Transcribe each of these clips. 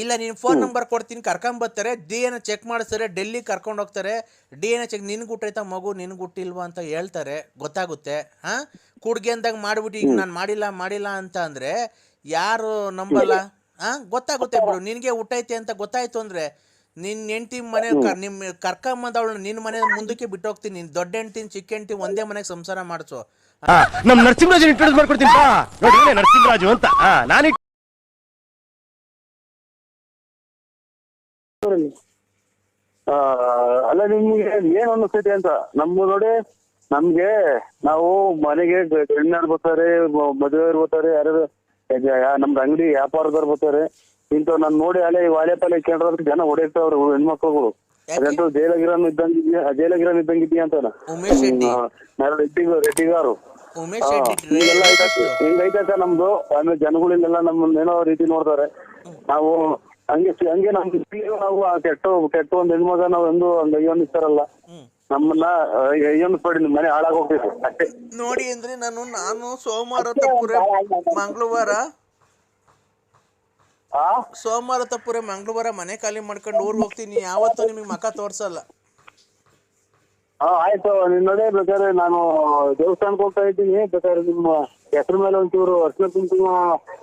ಇಲ್ಲ ನೀನು phone number ಕೊಡ್ತೀನಿ, ಕರ್ಕೊಂಬರ್ತಾರೆ, DNA ಚೆಕ್ ಮಾಡಿಸ್ತಾರೆ, ಡೆಲ್ಲಿ ಕರ್ಕೊಂಡು ಹೋಗ್ತಾರೆ, DNA ಚೆಕ್ ನಿನ್ಗೆ ಹುಟ್ಟೈತಾ ಮಗು ನಿನ್ಗೆ ಹುಟ್ಟಿಲ್ವಾ ಅಂತ ಹೇಳ್ತಾರೆ, ಗೊತ್ತಾಗುತ್ತೆ. ಹಾಂ, ಕೂಡ್ಗೆ ಅಂದಾಗ ಮಾಡಿಬಿಟ್ಟು ಈಗ ನಾನು ಮಾಡಿಲ್ಲ ಅಂತ ಅಂದರೆ ಯಾರು ನಂಬಲ್ಲ? ಹಾಂ, ಗೊತ್ತಾಗುತ್ತೆ ಬಿಡು. ನಿನಗೆ ಹುಟ್ಟೈತೆ ಅಂತ ಗೊತ್ತಾಯ್ತು ಅಂದರೆ ನಿನ್ನ ಹೆಂಡ್ತಿ ಮನೆ ನಿಮ್ಮ ಕರ್ಕೊಂಬಂದವಳು ನಿನ್ನ ಮನೆ ಮುಂದಕ್ಕೆ ಬಿಟ್ಟು ಹೋಗ್ತೀನಿ. ನೀನು ದೊಡ್ಡ ಹೆಂಡ್ತಿನ ಚಿಕ್ಕ ಹೆಂಡ್ತಿ ಒಂದೇ ಮನೆಗೆ ಸಂಸಾರ ಮಾಡಿಸು. ನಮ್ಮ ನರಸಿಂಹರಾಜು ಇಂಟ್ರೊಡ್ಯೂಸ್ ಮಾಡ್ಕೊಡ್ತೀನಿ ನೋಡಿ, ನರಸಿಂಹರಾಜು ಅಂತ. ನಾನು ಅಲ್ಲ ನಿಮ್ಗೆ ಏನ್ ಅನಿಸ್ತೈತೆ ಅಂತ ನಮ್ಗೆ ನೋಡಿ. ನಮ್ಗೆ ನಾವು ಮನೆಗೆ ಗಣ್ಯರು ಬರ್ತಾರೆ, ಮದುವೆಯವ್ರು ಬರ್ತಾರೆ, ಯಾರು ನಮ್ದು ಅಂಗಡಿ ವ್ಯಾಪಾರದವ್ರು ಬರ್ತಾರೆ. ಇಂಥವ್ ನಾನು ನೋಡಿ ಅಲ್ಲೇ ವಾಲೆ ಪಾಲೆ ಕೇಳೋದಕ್ಕೆ ಜನ ಹೊಡೆಯುತ್ತವ್ರು ಹೆಣ್ಮಕ್ಳುಗಳು. ಅದಂತೂ ಜೈಲಗಿರನ್ ಇದ್ದಂಗಿದ್ದೀಯ ಅಂತ ರೆಡ್ಡಿಗಾರು ಹಿಂಗೈತ ನಮ್ದು. ಆಮೇಲೆ ಜನಗಳಿಗೆಲ್ಲ ನಮ್ಮನ್ನ ಏನೋ ರೀತಿ ನೋಡ್ತಾರೆ. ನಾವು ಹಂಗೆ ನಾವು ಕೆಟ್ಟ ಒಂದ್ ಹೆಣ್ಮಗ ನಾವು ಎಂದು ಒಂದ್ ಅಯ್ಯೋನಿಸ್ತಾರಲ್ಲ, ನಮ್ಮನ್ನ ಅಯ್ಯೋನಿಸ್ಬೇಡಿ, ಮನೆ ಹಾಳಾಗ್ ಹೋಗ್ತೈತೆ ಅಷ್ಟೇ ನೋಡಿ. ಅಂದ್ರೆ ನಾನು ಸೋಮವಾರ ತಪ್ಪುರೆ ಮಂಗಳವಾರ ಮನೆ ಖಾಲಿ ಮಾಡ್ಕೊಂಡು ಊರ್ಗ್ ಹೋಗ್ತೀನಿ. ಯಾವತ್ತೂ ನಿಮಗೆ ಮಕ ತೋರ್ಸಲ್ಲ. ಆಯ್ತು, ನಿನ್ ನೋಡಿ ಬೇಕಾದ್ರೆ ನಾನು ದೇವಸ್ಥಾನಕ್ಕೆ ಹೋಗ್ತಾ ಇದ್ದೀನಿ. ಬೇಕಾದ್ರೆ ನಿಮ್ಮ ಹೆಸರು ಮೇಲೆ ಒಂಚೂರು ಅರ್ಶನ ಕುಂಕುಮ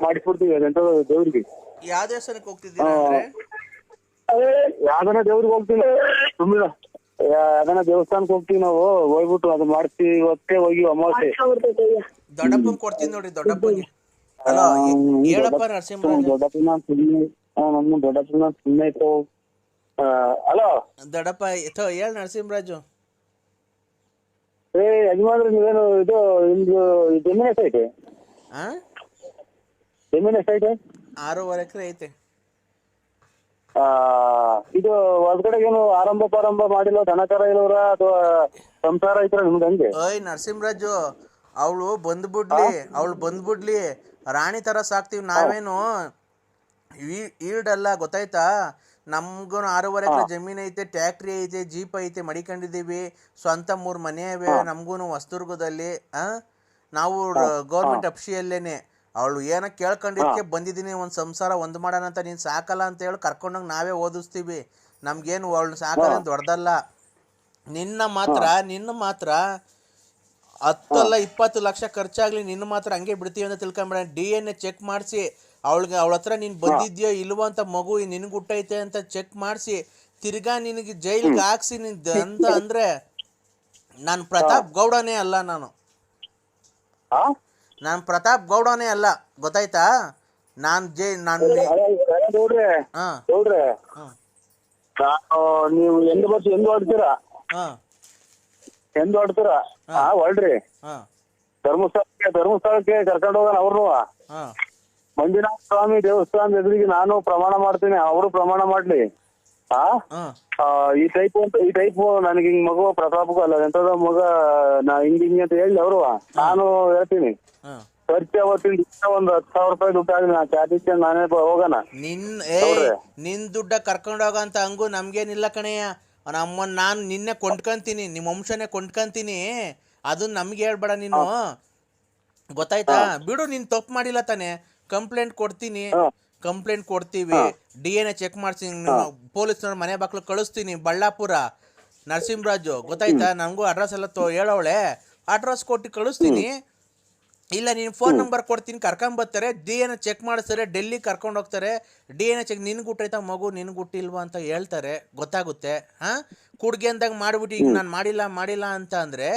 ಮಾಡಿಸ್ಬಿಡ್ತೀವಿ ಅದಂತ ದೇವ್ರಿಗೆ. ಯಾವ ದೇವಸ್ಥಾನಕ್ಕೆ ಹೋಗ್ತಿದ್ದೀರಾ? ಯಾವ್ದನ ದೇವ್ರಿಗೆ ಹೋಗ್ತೀನಿ, ಸುಮ್ಮನೆ ಯಾವ್ದನ ದೇವಸ್ಥಾನಕ್ಕೆ ಹೋಗ್ತೀವಿ ನಾವು. ಹೋಗ್ಬಿಟ್ಟು ಅದು ಮಾಡಿಸಿ ಇವತ್ತೇ ಹೋಗಿ ಅಮಾವಾಸ್ಯೆ ದೊಡ್ಡಪ್ಪನ್ ಕೊಡ್ತೀನಿ ನೋಡಿ. ದೊಡ್ಡಪ್ಪನಿಗೆ ಹಲೋ ಹೇಳಪ್ಪ ನರಸಿಂಹರಾಜು. ದೊಡ್ಡಪ್ಪನ ಸುಮ್ಮನೆ ಇತ್ತು. ಹಲೋ ದೊಡ್ಡಪ್ಪ ಹೇಳ ನರಸಿಂಹರಾಜು. ಯಜಮಾನ್ರಿ ನೀವೇನು ಇದು ನಿಮ್ದು ಜಮೀನ್ ಎಷ್ಟೈತೆ? ಜಮೀನ್ ಎಷ್ಟೈತೆ? 6.5 ಎಕರೆ ಐತೆ. ಇದು ಹೊರಗಡೆಗೇನು ಆರಂಭ ಮಾಡಿಲ್ಲ, ದನಕರ ಇಲ್ಲವ್ರ ಅಥವಾ ಸಂಸಾರ ಐತ್ರ ನಿಮ್ದು ಹಂಗೆ? ಓಯ್ ನರಸಿಂಹರಾಜು, ಅವಳು ಬಂದ್ಬಿಡ್ಲಿ, ರಾಣಿ ತರ ಸಾಕ್ತಿವಿ ನಾವೇನು ಈಡಲ್ಲ, ಗೊತ್ತಾಯ್ತಾ? ನಮ್ಗೂ 6.5 ಎಕರೆ ಜಮೀನ್ ಐತೆ, ಟ್ಯಾಕ್ಟ್ರಿ ಐತೆ, ಜೀಪ್ ಐತೆ, ಮಡಿಕೊಂಡಿದ್ದೀವಿ, ಸ್ವಂತ 3 ಮನೆ ಇವೆ ನಮ್ಗೂ ಹೊಸದುರ್ಗದಲ್ಲಿ. ನಾವು ಗೌರ್ಮೆಂಟ್ ಅಫ್ಷಿಯಲ್ಲೇನೆ. ಅವಳು ಏನೋ ಕೇಳ್ಕೊಂಡಿದ್ದಕ್ಕೆ ಬಂದಿದ್ದೀನಿ, ಒಂದು ಸಂಸಾರ ಒಂದು ಮಾಡೋಣ ಅಂತ. ನೀನು ಸಾಕಲ್ಲ ಅಂತ ಹೇಳಿ ಕರ್ಕೊಂಡೋಗಿ ನಾವೇ ಓದಿಸ್ತೀವಿ. ನಮ್ಗೇನು ಅವಳು ಸಾಕಲ್ಲ ದೊಡ್ಡದಲ್ಲ. ನಿನ್ನ ಮಾತ್ರ 10 ಅಲ್ಲ 20 ಲಕ್ಷ ಖರ್ಚಾಗ್ಲಿ, ನಿನ್ನ ಮಾತ್ರ ಹಂಗೆ ಬಿಡ್ತೀವಿ ಅಂತ ತಿಳ್ಕೊಂಬೇಡ. DNA ಚೆಕ್ ಮಾಡಿಸಿ ಅವಳ ಹತ್ರ ನೀನು ಬಂದಿದ್ಯೋ ಇಲ್ವೋ ಅಂತ, ಮಗು ನಿನಗೆ ಹುಟ್ಟೈತೆ ಅಂತ ಚೆಕ್ ಮಾಡಿಸಿ ತಿರ್ಗಾ ನಿನಗೆ ಜೈಲಿಗೆ ಹಾಕ್ಸಿ ಅಂತ ಅಂದರೆ ನಾನು ಪ್ರತಾಪ್ ಗೌಡನೇ ಅಲ್ಲ. ನಾನು ಪ್ರತಾಪ್ ಗೌಡನೇ ಅಲ್ಲ, ಗೊತ್ತಾಯ್ತಾ? ನೀವು ಎಂದು ಹೊಡ್ತೀರಾ ಹೊಳ್ರಿ. ಧರ್ಮಸ್ಥಳಕ್ಕೆ ಕರ್ಕೊಂಡು ಹೋಗೋಣ ಅವ್ರನ್ನು. ಮಂಜುನಾಥ ಸ್ವಾಮಿ ದೇವಸ್ಥಾನದ ಎದುರಿಗೆ ನಾನು ಪ್ರಮಾಣ ಮಾಡ್ತೀನಿ, ಅವರು ಪ್ರಮಾಣ ಮಾಡ್ಲಿ. ಈ ಟೈಪ್ ನನಗೆ ಹಿಂಗ್ ಮಗು ಪ್ರತಾಪಕ್ಕೂ ಅಲ್ಲ ಎಂತದ ಮಗ ನಾ ಹಿಂಗ್ ಅಂತ ಹೇಳಿ ಅವರು ನಾನು ಹೇಳ್ತೀನಿ. ಖರ್ಚು ಅವತ್ತಿನ ಒಂದು 10,000 ರೂಪಾಯಿ ದುಡ್ಡು ಆಗಲಿ, ನಾ ಚಾಟಿಸ್ಕೊಂಡು ನಾನೇ ಹೋಗೋಣ. ನಿನ್ ದುಡ್ಡ ಕರ್ಕೊಂಡು ಹೋಗಂತ ಹಂಗು ನಮ್ಗೇನಿಲ್ಲ ಕಣಯ್ಯ. ನಮ್ಮನ್ನ ನಾನು ನಿನ್ನೆ ಕೊಂಡ್ಕೊಂತೀನಿ, ನಿಮ್ಮ ವಂಶನೇ ಕೊಂಡ್ಕೊಂತೀನಿ. ಅದನ್ನ ನಮ್ಗೆ ಹೇಳ್ಬೇಡ ನೀನು, ಗೊತ್ತಾಯ್ತಾ? ಬಿಡು, ನೀನ್ ತಪ್ಪು ಮಾಡಿಲ್ಲ ತಾನೆ. ಕಂಪ್ಲೇಂಟ್ ಕೊಡ್ತೀವಿ, DNA ಚೆಕ್ ಮಾಡ್ಸಿ ಪೊಲೀಸ್ನವ್ರ ಮನೆ ಬಾಕ್ಲು ಕಳಿಸ್ತೀನಿ. ಬಳ್ಳಾಪುರ ನರಸಿಂಹರಾಜು, ಗೊತ್ತಾಯ್ತಾ? ನನಗೂ ಅಡ್ರೆಸ್ ಎಲ್ಲ ಹೇಳವಳೆ, ಅಡ್ರೆಸ್ ಕೊಟ್ಟು ಕಳಿಸ್ತೀನಿ. ಇಲ್ಲ ನೀನು ಫೋನ್ ನಂಬರ್ ಕೊಡ್ತೀನಿ, ಕರ್ಕೊಂಬರ್ತಾರೆ, DNA ಚೆಕ್ ಮಾಡಿಸ್ತಾರೆ, ಡೆಲ್ಲಿ ಕರ್ಕೊಂಡು ಹೋಗ್ತಾರೆ, DNA ಚೆಕ್ ನಿನ್ಗೆ ಹುಟ್ಟೈತಾ ಮಗು ನಿನ್ಗೆ ಹುಟ್ಟಿಲ್ವಾ ಅಂತ ಹೇಳ್ತಾರೆ, ಗೊತ್ತಾಗುತ್ತೆ. ಹಾಂ, ಕೂಡ್ಗೆ ಅಂದಾಗ ಮಾಡಿಬಿಟ್ಟು ಈಗ ನಾನು ಮಾಡಿಲ್ಲ ಅಂತ ಅಂದರೆ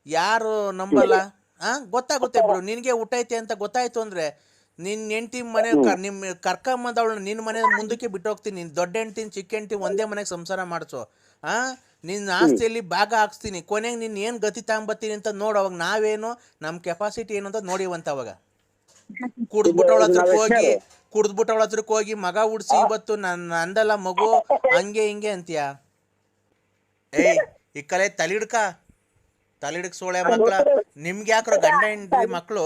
ಯಾರು ನಂಬಲ್ಲ? ಹಾಂ, ಗೊತ್ತಾಗುತ್ತೆ ಬಿಡು. ನಿನಗೆ ಹುಟ್ಟೈತೆ ಅಂತ ಗೊತ್ತಾಯ್ತು ಅಂದರೆ ನಿನ್ನ ಹೆಂಡ್ತಿ ಮನೆ ನಿಮ್ಮ ಕರ್ಕೊಂಬಂದವಳು ನಿನ್ನ ಮನೆ ಮುಂದಕ್ಕೆ ಬಿಟ್ಟು ಹೋಗ್ತೀನಿ. ನೀನು ದೊಡ್ಡ ಹೆಂಡ್ತಿನ ಚಿಕ್ಕ ಹೆಂಡ್ತಿ ಒಂದೇ ಮನೆಗೆ ಸಂಸಾರ ಮಾಡಿಸು. ನಿನ್ನ ಆಸ್ತಿಯಲ್ಲಿ ಭಾಗ ಹಾಕ್ಸ್ತೀನಿ. ಕೊನೆಗೆ ನಿನ್ನ ಏನು ಗತಿ ತಗೊಂಬತ್ತೀನಿ ಅಂತ ನೋಡು. ಅವಾಗ ನಾವೇನು ನಮ್ಮ ಕೆಪಾಸಿಟಿ ಏನು ಅಂತ ನೋಡಿವಂತ. ಅವಾಗ ಕುಡ್ದ್ಬಿಟ್ಟವಳ ಹತ್ರಕ್ಕೆ ಹೋಗಿ ಮಗ ಉಡ್ಸಿ ಇವತ್ತು ನಂದಲ್ಲ ಮಗು ಹಂಗೆ ಹಿಂಗೆ ಅಂತೀಯ. ಏಯ್ ಈ ಕಲೆ ತಲಿಡ್ಕ ಸೋಳೆ ಮಕ್ಳ, ನಿಮ್ಗೆ ಯಾಕ್ರ ಗಂಡ ಹೆಂಡ್ರಿ ಮಕ್ಳು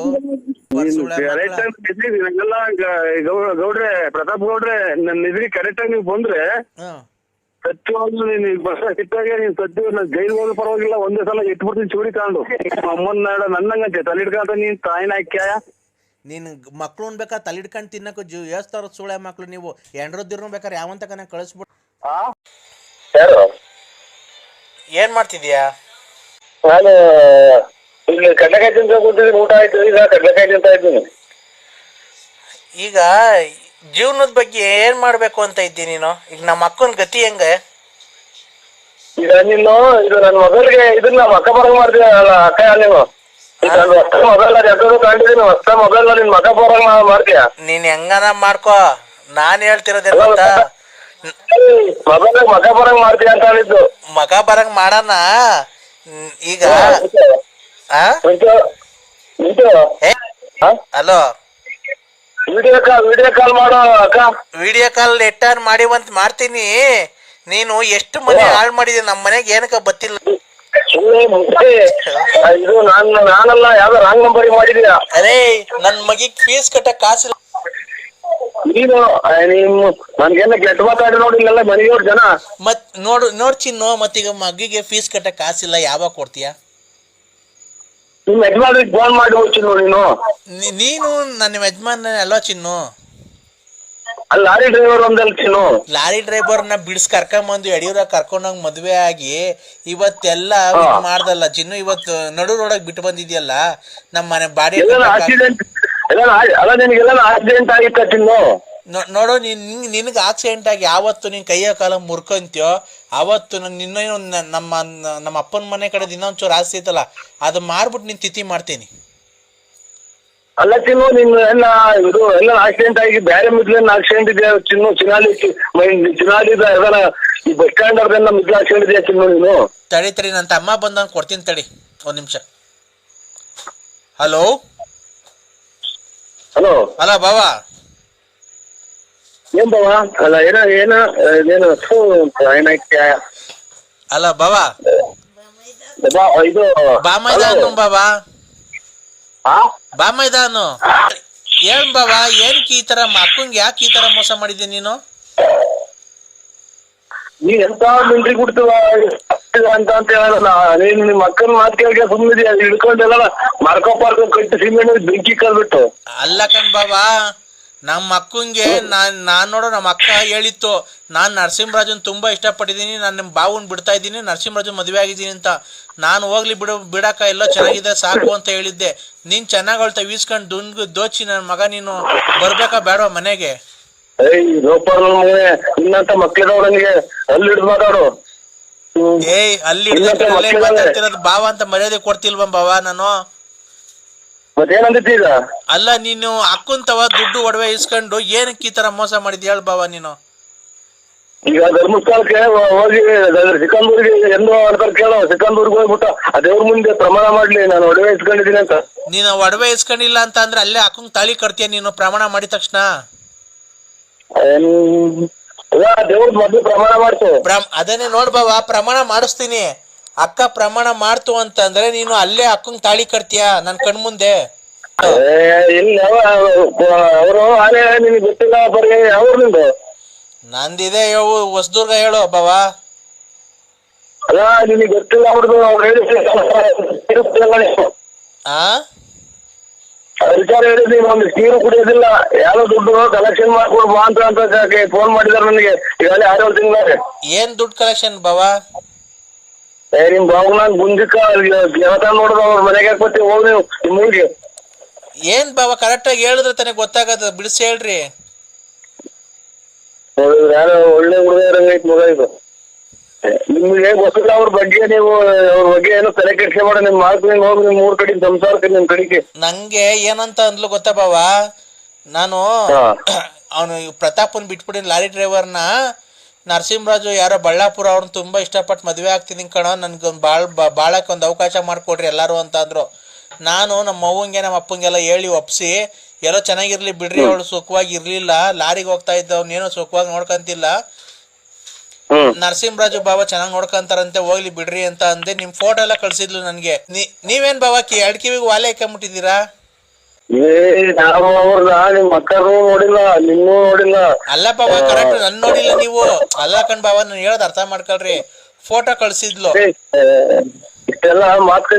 ಗೌಡ್ರೆ, ಪ್ರತಾಪ್ ಗೌಡ್ರೆ, ನನ್ನ ಇದ್ರಿ ಕರೆಕ್ಟ್ ಆಗಿ ನೀವು ಬಂದ್ರೆ ಸತ್ಯವಾಗ್ಲೂ ಸಿಟ್ಟಾಗೆ ನೀನ್ ಸತ್ಯ ಜೈಲ್ ಹೋಗಿ ಪರವಾಗಿಲ್ಲ, ಒಂದೇ ಸಲ ಇಟ್ಬಿಡ್ತೀನಿ ಚೂಡಿ ತಗೊಂಡು. ಅಮ್ಮನ ನನ್ನಂಗಂತೆ ತಲೆ ಹಿಡ್ಕಂತ ನೀನ್ ತಾಯಿನ ಹಾಕ್ಯಾಯ ನೀನು ಮಕ್ಳು ಬೇಕಾದ್ರೆ ತಲಿಡ್ಕೊಂಡು ತಿನ್ನಕ್ಕೆ ಯೋಸ್ತಾರ ಸುಳೆ ಮಕ್ಳು ನೀವು ಎಂಡ್ರದ್ದಿರ್ನು ಬೇಕಾದ್ರೆ ಯಾವಂತ ಕನ ಕಳಿಸ್ಬಿಟ್ಟು ಯಾರು ಏನು ಮಾಡ್ತಿದ್ಯಾ? ನಾನು ಇಲ್ಲಿ ಕಡ್ಲೆಕಾಯಿ ತಿಂತ ಕೂತಿದ್ದೀನಿ. ಊಟ ಆಯ್ತು, ಈಗ ಕಡ್ಲೆಕಾಯಿ ತಿಂತ ಇದ್ದೀನಿ. ಈಗ ಜೀವನದ ಬಗ್ಗೆ ಏನು ಮಾಡಬೇಕು ಅಂತ ಇದ್ದೀನಿ ನೀನು? ಈಗ ನಮ್ಮ ಅಕ್ಕನ ಗತಿ ಹೆಂಗೆ? ಈಗ ನೀನು ಇದು ನನ್ನ ಮೊಬೈಲ್ಗೆ ಇದನ್ನ ಮಕ್ಕ ಬರಂಗ್ ಮಾಡ್ತೀಯ ಅಲ್ಲ ಅಕ್ಕ, ನೀನು ಈಗ ನನ್ನ ಹೊಸ ಮೊಬೈಲ್ ಎಷ್ಟೋ ತಗೊಂಡಿದ್ದೀನಿ, ಹೊಸ ಮೊಬೈಲ್ ನಿನ್ ಮಕ್ಕ ಬರಂಗ್ ಮಾಡ್ತೀಯ? ನೀನು ಹೆಂಗನ ಮಾಡ್ಕೋ, ನಾನು ಹೇಳ್ತಿರೋದೇನು ಗೊತ್ತಾ? ಮೊಬೈಲ್ ಮಕ್ಕ ಬರಂಗ್ ಮಾಡ್ತೀಯ ಅಂತ ಹೇಳಿದ್ದು. ಮಗ ಬರಂಗ್ ಮಾಡೋಣ ಈಗ. ಹಲೋ, ವಿಡಿಯೋ ಕಾಲ್ ಮಾಡೋ ಅಕ್ಕ. ವಿಡಿಯೋ ಕಾಲ್ ಲೆಟರ್ ಮಾಡಿವಂತ ಮಾಡ್ತೀನಿ. ನೀನು ಎಷ್ಟು ಮನೆ ಹಾಳು ಮಾಡಿದೀನಿ, ನಮ್ಮ ಮನೆಗೆ ಏನಕ್ಕ ಗೊತ್ತಿಲ್ಲ. ಇದು ನಾನಲ್ಲ, ಯಾವ್ದೋ ರಾಂಗ್ ನಂಬರ್ ಮಾಡಿದೀಯ. ಅರೇ ನನ್ ಮಗಿಗ್ ಫೀಸ್ ಕಟ್ಟಕ್ ಕಾಸಿಲ್ಲ. ನೀನು ನನ್ಗೇನ ಕೆಟ್ಟ ಮಾತಾಡಿ ನೋಡಿಲ್ಲ ಮನೆಯವ್ರ ಜನ. ಮತ್ ನೋಡ್ ಚಿನ್ನು, ಮತ್ತೀಗ ಮಗಿಗೆ ಫೀಸ್ ಕಟ್ಟಕ್ ಕಾಸಿಲ್ಲ, ಯಾವಾಗ ಕೊಡ್ತೀಯ? ನಿಮ್ ಯಜಮಾನ್ರಿಗೆ ಫೋನ್ ಮಾಡಿ ಹೋಗ್ತೀನಿ ನೀನು. ನೀನು ನನ್ನ ಯಜಮಾನ್ ಅಲ್ವಾ ಚಿನ್ನು? ಅಲ್ಲಿ ಲಾರಿ ಡ್ರೈವರ್ ಒಂದಲ್ಲಿ ಚಿನ್ನು. ಲಾರಿ ಡ್ರೈವರ್ನ ಬಿಡಿಸ್ ಕರ್ಕೊಂಬಂದು ಯಡಿಯೂರ ಕರ್ಕೊಂಡೋಗ್ ಮದ್ವೆ ಆಗಿ ಇವತ್ತೆಲ್ಲ ಮಾಡ್ದಲ್ಲ ಚಿನ್ನು. ಇವತ್ತು ನಡು ರೋಡಾಗ ಬಿಟ್ಟು ಬಂದಿದ್ಯಲ್ಲ ನಮ್ಮ ಮನೆ ಬಾಡಿ. ಆಕ್ಸಿಡೆಂಟ್ ಅಲ್ಲ, ನಿನಗೆಲ್ಲ ಆಕ್ಸಿಡೆಂಟ್ ಆಗಿತ್ತ ಚಿನ್ನು? ನೋಡು, ನಿನಗೆ ಆಕ್ಸಿಡೆಂಟ್ ಆಗಿ ಯಾವತ್ತು ನೀನ್ ಕೈಯ ಕಾಲ ಮುರ್ಕೊಂತೀಯೋ ಅವತ್ತು ನಿನ್ನೇನು ನಮ್ಮ ಅಪ್ಪನ ಮನೆ ಕಡೆ ಇನ್ನೊಂಚೂರು ಆಸ್ತಿ ಐತಲ್ಲ, ಅದು ಮಾರ್ಬಿಟ್ಟು ನೀನ್ ತಿಥಿ ಮಾಡ್ತೀನಿ. ಅಲ್ಲ ಚಿನ್ನು, ನಿನ್ ಎಲ್ಲ ಆಕ್ಸಿಡೆಂಟ್ ಆಗಿ ಬೇರೆ ಮಿದ್ಲೇನ್ ಆಕ್ಸಿಡೆಂಟ್ ಇದೆಯಾ ಚಿನ್ನು? ಚಿನಾಲಿ ಈ ಬಸ್ ಸ್ಟ್ಯಾಂಡ್ ಅವ್ರದೆಲ್ಲ ಮಿದ್ಲು ಆಕ್ಸಿಡೆಂಟ್ ಇದೆಯಾ ಚಿನ್ನು ನೀನು? ತಡಿ ನನ್ನ ತಮ್ಮ ಬಂದಂಗೆ ಕೊಡ್ತೀನಿ, ತಡಿ ಒಂದ್ ನಿಮಿಷ. ಹಲೋ ಹಲೋ ಹಲೋ ಬಾವಾ. ಏನ್ ಬಾವಾ? ಅಲ್ಲ ಏನು ಅಲ್ಲ ಬಾವಾ, ಇದು ಬಾ ಮೈದಾನು ಬಾಬಾ, ಬಾ ಮೈದಾನು. ಏನ್ ಬಾಬಾ, ಏನಕ್ಕೆ ಈ ತರ ಮಕ್ಕಂಗೆ ಯಾಕೆ ಈ ತರ ಮೋಸ ಮಾಡಿದ್ದೆ ನೀನು? ನೀ ಎಂತ ಮಿಂಟ್ರಿ ಬಿಡ್ತೀವ ಅಂತ ಹೇಳಲ್ಲ. ನೀನು ನಿಮ್ಮ ಅಕ್ಕನ ಮಾತು ಕೇಳಿಗೆ ಸುಮ್ಮನಿದೆಯಾ? ಹಿಡ್ಕೊಂಡೆಲ್ಲ ಮಾರ್ಕೋ ಕಟ್ಟಿ ಸಿಮೆಂಟ್ ಬೆಂಕಿ ಕಲ್ಬಿಟ್ಟು. ಅಲ್ಲ ಕಣ್ ಬಾಬಾ, ನಮ್ಮ ಅಕ್ಕಂಗೆ ನಾನ್ ನೋಡೋ ನಮ್ಮ ಅಕ್ಕ ಹೇಳಿತ್ತು, ನಾನ್ ನರಸಿಂಹರಾಜನ್ ತುಂಬಾ ಇಷ್ಟಪಟ್ಟಿದ್ದೀನಿ, ನಾನು ನಿಮ್ಮ ಬಾವನ್ ಬಿಡ್ತಾ ಇದ್ದೀನಿ, ನರಸಿಂಹರಾಜನ್ ಮದುವೆ ಆಗಿದ್ದೀನಿ ಅಂತ. ನಾನು ಹೋಗ್ಲಿ ಬಿಡಾಕ ಎಲ್ಲ ಚೆನ್ನಾಗಿದೆ ಸಾಕು ಅಂತ ಹೇಳಿದ್ದೆ. ನೀನ್ ಚೆನ್ನಾಗ್ ಹೇಳ್ತಾ ವೀಸ್ಕೊಂಡು ದೋಚಿ ನನ್ನ ಮಗ, ನೀನು ಬರ್ಬೇಕಾ ಬೇಡ ಮನೆಗೆ? ಇನ್ನಂತ ಮಕ್ಳಿದಾವ್ ನನಗೆ ಅಲ್ಲಿ ಹಿಡಿದು ಮಾತಾಡು. ಅಲ್ಲಿ ಮಾತಾಡ್ತಿರೋದು ಬಾವ ಅಂತ ಮರ್ಯಾದೆ ಕೊಡ್ತಿಲ್ವ ಬಾವ ನಾನು? ಮತ್ತೇನಂದಿತ್ತು ಈಗ? ಅಲ್ಲ, ನೀನು ಅಕ್ಕಂತವ ದುಡ್ಡು ಒಡವೆ ಇಸ್ಕೊಂಡು ಏನಕ್ಕೆ ಈ ತರ ಮೋಸ ಮಾಡಿದ್ ಹೇಳ ಬಾವ ನೀನು? ಈಗ ಧರ್ಮಸ್ಥಳಕ್ಕೆ ಹೋಗಿ ಸಿಕಂದೂರಿಗೆ ಎಂದು ಅಂತಾರೆ ಕೇಳೋ. ಸಿಕಂದೂರ್ಗೆ ಹೋಗ್ಬಿಟ್ಟು ದೇವ್ರ ಮುಂದೆ ಪ್ರಮಾಣ ಮಾಡ್ಲಿ ನಾನು ಒಡವೆ ಇಸ್ಕೊಂಡಿದ್ದೀನಿ ಅಂತ. ನೀನು ಒಡವೆ ಇಸ್ಕೊಂಡಿಲ್ಲ ಅಂತ ಅಂದ್ರೆ ಅಲ್ಲೇ ಅಕ್ಕಂಗ್ ತಾಳಿ ಕಟ್ತೀಯ ನೀನು ಪ್ರಮಾಣ ಮಾಡಿದ ತಕ್ಷಣ? ದೇವ್ರ ಮೊದ್ಲು ಪ್ರಮಾಣ ಮಾಡ್ತು. ಅದನ್ನೇ ನೋಡ್ಬಾವ, ಪ್ರಮಾಣ ಮಾಡಿಸ್ತೀನಿ. ಅಕ್ಕ ಪ್ರಮಾಣ ಮಾಡ್ತು ಅಂತಂದ್ರೆ ನೀನು ಅಲ್ಲೇ ಅಕ್ಕಂಗ್ ತಾಳಿ ಕಟ್ತೀಯ ನನ್ ಕಣ್ ಮುಂದೆ. ಇಲ್ಲ ಅವರು ಆಲೆ ನಿನ್ಗೆ ಗೊತ್ತಿಲ್ಲ ಬರ್ರಿ. ಅವ್ರು ನಿಂದು ನಂದಿದೆ ಹೊಸದುರ್ಗ ಹೇಳು ಬಾವ. ಅಲ್ಲ ನಿನಗೆ ಗೊತ್ತಿಲ್ಲ ಅವ್ರದ್ದು. ಅವ್ರು ಹೇಳಿ ವಿಚಾರ ಹೇಳಿದ್ವಿ, ಒಂದು ನೀರು ಕುಡಿಯೋದಿಲ್ಲ, ಯಾವ್ದೋ ದುಡ್ಡು ಕಲೆಕ್ಷನ್ ಮಾಡ್ಕೊಡು ಬಾ ಅಂತ ಫೋನ್ ಮಾಡಿದಾರೆ ನನಗೆ. ಈಗಾಗಲೇ 6 ತಿಂಗಳಾರೆ. ಏನ್ ದುಡ್ಡು ಕಲೆಕ್ಷನ್ ಬಾವ? ನಿಮ್ ಬಾವು ನಾನು ಗುಂಜಕ್ಕ ಯಾವತ್ತ ನೋಡಿದ್ರು ಅವ್ರ ಮನೆಗೆ ಹಾಕ್ಬತ್ತಿ ಹೋಗಿ ನೀವು ನಿಮ್ ಊರಿಗೆ. ಏನ್ ಬಾವ ಕರೆಕ್ಟ್ ಆಗಿ ಹೇಳಿದ್ರೆ ತಾನೇ ಗೊತ್ತಾಗದ, ಬಿಡಿಸಿ ಹೇಳ್ರಿ. ಯಾರೋ ಒಳ್ಳೆ ಹುಡುಗರಂಗೈತ್ ಮಗ ಇದು. ನಿಮ್ಗೆ ಗೊತ್ತಿಲ್ಲ ಅವ್ರ ಬಗ್ಗೆ, ನೀವು ಅವ್ರ ಬಗ್ಗೆ ಏನೋ ತಲೆ ಕೆಡ್ಸೆ ಮಾಡ. ನಿಮ್ ಮಾರ್ಕ್ ಹೋಗಿ ನಿಮ್ ಊರ್ ಕಡೆ ಸಂಸಾರಕ್ಕೆ ನಿಮ್ ಕಡೆಗೆ. ನಂಗೆ ಏನಂತ ಅಂದ್ಲು ಗೊತ್ತಾ ಬಾವ, ನಾನು ಅವನು ಪ್ರತಾಪನ್ ಬಿಟ್ಬಿಟ್ಟಿನ ಲಾರಿ ಡ್ರೈವರ್ನ, ನರಸಿಂಹರಾಜು ಯಾರೋ ಬಳ್ಳಾಪುರ ಅವ್ರನ್ನ ತುಂಬಾ ಇಷ್ಟಪಟ್ಟು ಮದ್ವೆ ಆಗ್ತೀನಿ ಕಣೋ, ನನ್ಗೊಂದು ಬಾಳಕ್ಕೆ ಒಂದು ಅವಕಾಶ ಮಾಡಿಕೊಡ್ರಿ ಎಲ್ಲಾರು ಅಂತ ಅಂದ್ರು. ನಾನು ನಮ್ಮ ಅವ್ವಂಗೆ ನಮ್ಮ ಅಪ್ಪಂಗೆಲ್ಲ ಹೇಳಿ ಒಪ್ಸಿ, ಎಲ್ಲೋ ಚೆನ್ನಾಗಿರ್ಲಿ ಬಿಡ್ರಿ, ಅವಳು ಸುಖವಾಗಿ ಇರ್ಲಿಲ್ಲ, ಲಾರಿಗೆ ಹೋಗ್ತಾ ಇದ್ದ, ಅವ್ನೇನೋ ಸುಖವಾಗಿ ನೋಡ್ಕಂತಿಲ್ಲ, ನರಸಿಂಹರಾಜು ಬಾಬಾ ಚೆನ್ನಾಗಿ ನೋಡ್ಕೊಂತಾರಂತೆ, ಹೋಗ್ಲಿ ಬಿಡ್ರಿ ಅಂತ ಅಂದೆ. ನಿಮ್ ಫೋಟೋ ಎಲ್ಲ ಕಳ್ಸಿದ್ಲು ನನ್ಗೆ. ನೀವೇನ್ ಬಾಬಾ ಎಡ್ಕಿವಿಗೆ ವಾಲೆ ಹಾಕೊಂಬಿಟ್ಟಿದ್ದೀರಾ? ನಿಮ್ ಅಕ್ಕರು ನೋಡಿಲ್ಲ, ನಿನ್ನೂ ನೋಡಿಲ್ಲ. ಅಲ್ಲ ಬಾಬಾ ಕರೆಕ್ಟ್ ನನ್ ನೋಡಿಲ್ಲ ನೀವು. ಅಲ್ಲ ಕಣ್ ಬಾಬಾ, ನಾನು ಹೇಳೋದ್ ಅರ್ಥ ಮಾಡ್ಕೊಳ್ರಿ. ಫೋಟೋ ಕಳ್ಸಿದ್ಲು. ಇಷ್ಟೆಲ್ಲ ಮಾತ್ಕೊ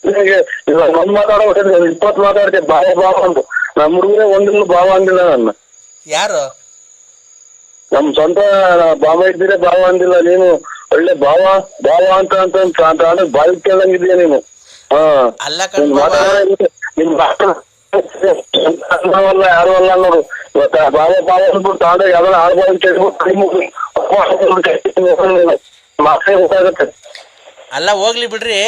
ಇವಾಗ ಒಂದ್ ಮಾತಾಡೋ 20 ಮಾತಾಡ್ತೇವೆ ಬಾವ ಬಾವ ಅಂತ. ನಮ್ಮ ಹುಡುಗರೇ ಒಂದಿಲ್ಲ ಬಾವ ಅಂದಿಲ್ಲ ನನ್ನ. ಯಾರು? ನಮ್ ಸ್ವಂತ ಬಾವ ಇದ್ದೀರ ಬಾವ ಅಂದಿಲ್ಲ. ನೀನು ಒಳ್ಳೆ ಬಾವ ಬಾವ ಅಂತ ಬಾಯಿ ಕೇಳಂಗಿದ್ದೀಯ ನೀನು. ಹಾ ಅಲ್ಲ ನಿಮ್ ಮಾತಾಡಲ್ಲ ಯಾರು ಅಲ್ಲ ನೋಡು. ಇವತ್ತ ಬಾವ ಬಾವ ಅಂದ್ಬಿಟ್ಟು ತಾಂಡ ಯಾವ್ದಾರ ಮಾತೇ ಗೊತ್ತಾಗತ್ತೆ. ಅಲ್ಲ ಹೋಗ್ಲಿ ಬಿಡ್ರಿ.